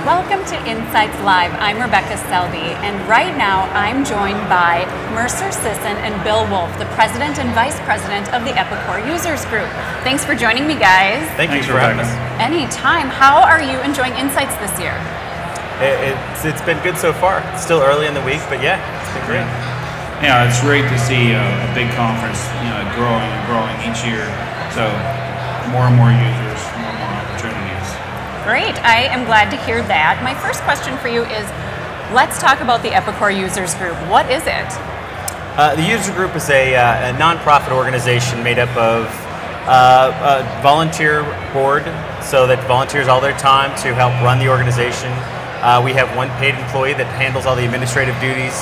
Welcome to Insights Live. I'm Rebecca Selby, and right now I'm joined by Mercer, Sisson, and Bill Wolfe, the President and Vice President of the Epicor Users Group. Thanks for joining me, guys. Thanks for having us. Anytime. How are you enjoying Insights this year? It's been good so far. It's still early in the week, but yeah, it's been great. Yeah, it's great to see a big conference, growing and growing each year. So more and more users, more and more opportunities. Great. I am glad to hear that. My first question for you is, let's talk about the Epicor Users Group. What is it? The User Group is a nonprofit organization made up of a volunteer board, so that volunteers all their time to help run the organization. We have one paid employee that handles all the administrative duties,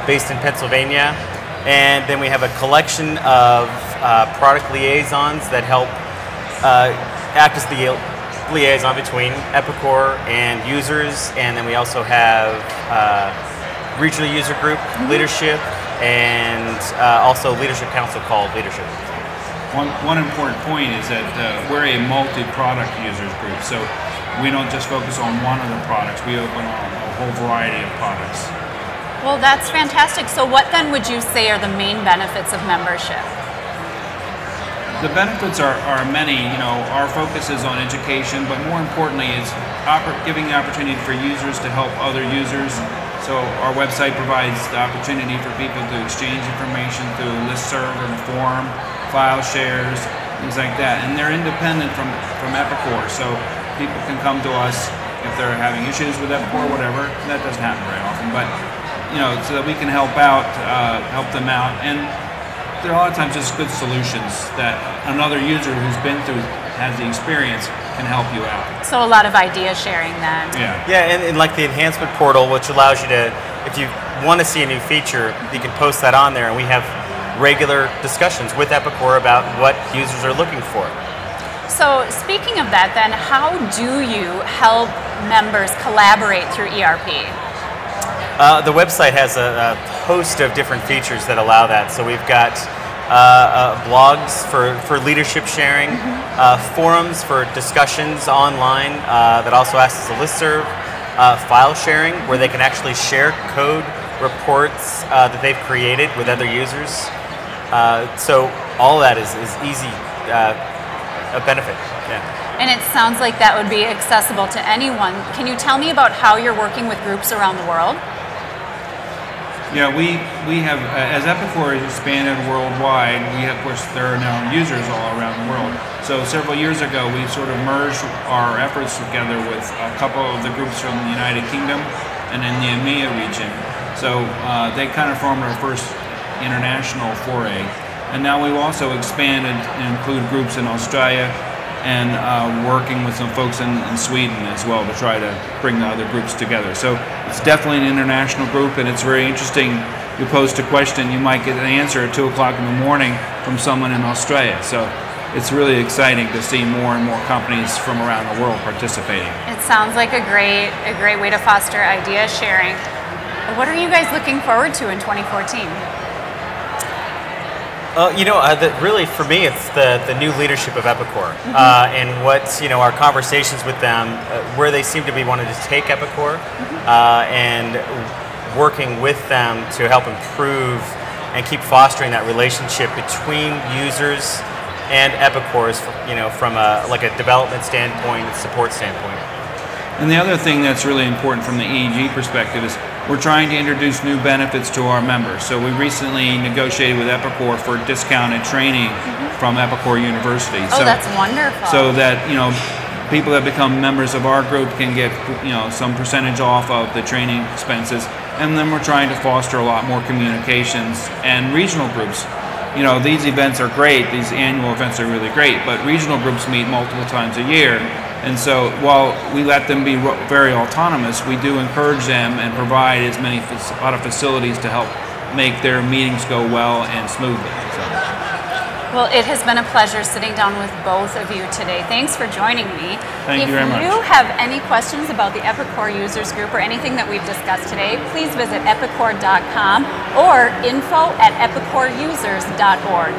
based in Pennsylvania. And then we have a collection of product liaisons that help act as the liaison between Epicor and users. And then we also have regional user group leadership and also leadership council called leadership. One important point is that we're a multi-product users group, so we don't just focus on one of the products, we open on a whole variety of products. Well, that's fantastic. So what then would you say are the main benefits of membership? The benefits are many. Our focus is on education, but more importantly is giving the opportunity for users to help other users. So our website provides the opportunity for people to exchange information through listserv and forum, file shares, things like that. And they're independent from Epicor, so people can come to us if they're having issues with Epicor or whatever. That doesn't happen very often, but so that we can help them out. And there are a lot of times just good solutions that another user who's been through, has the experience, can help you out. So a lot of idea sharing then. Yeah, and like the enhancement portal, which allows you to, if you want to see a new feature, you can post that on there, and we have regular discussions with Epicor about what users are looking for. So speaking of that then, how do you help members collaborate through ERP? The website has a host of different features that allow that. So we've got blogs for leadership sharing, forums for discussions online that also acts as a listserv, file sharing where they can actually share code reports that they've created with other users. So all of that is easy, a benefit. Yeah. And it sounds like that would be accessible to anyone. Can you tell me about how you're working with groups around the world? Yeah, we have, as Epicor has expanded worldwide, of course, there are now users all around the world. So several years ago, we sort of merged our efforts together with a couple of the groups from the United Kingdom and in the EMEA region. So they kind of formed our first international foray. And now we've also expanded and include groups in Australia and working with some folks in Sweden as well to try to bring the other groups together. So it's definitely an international group, and it's very interesting. You post a question, you might get an answer at 2 o'clock in the morning from someone in Australia. So it's really exciting to see more and more companies from around the world participating. It sounds like a great way to foster idea sharing. What are you guys looking forward to in 2014? Really for me, it's the new leadership of Epicor, and what our conversations with them, where they seem to be wanting to take Epicor, and working with them to help improve and keep fostering that relationship between users and Epicor, from a development standpoint, support standpoint. And the other thing that's really important from the EUG perspective is we're trying to introduce new benefits to our members. So we recently negotiated with Epicor for discounted training from Epicor University. Oh, that's wonderful. So that people that become members of our group can get some percentage off of the training expenses. And then we're trying to foster a lot more communications and regional groups. These events are great. These annual events are really great, but regional groups meet multiple times a year. And so while we let them be very autonomous, we do encourage them and provide a lot of facilities to help make their meetings go well and smoothly. So. Well, it has been a pleasure sitting down with both of you today. Thanks for joining me. Thank you very much. If you have any questions about the Epicor Users Group or anything that we've discussed today, please visit epicor.com or info@epicorusers.org.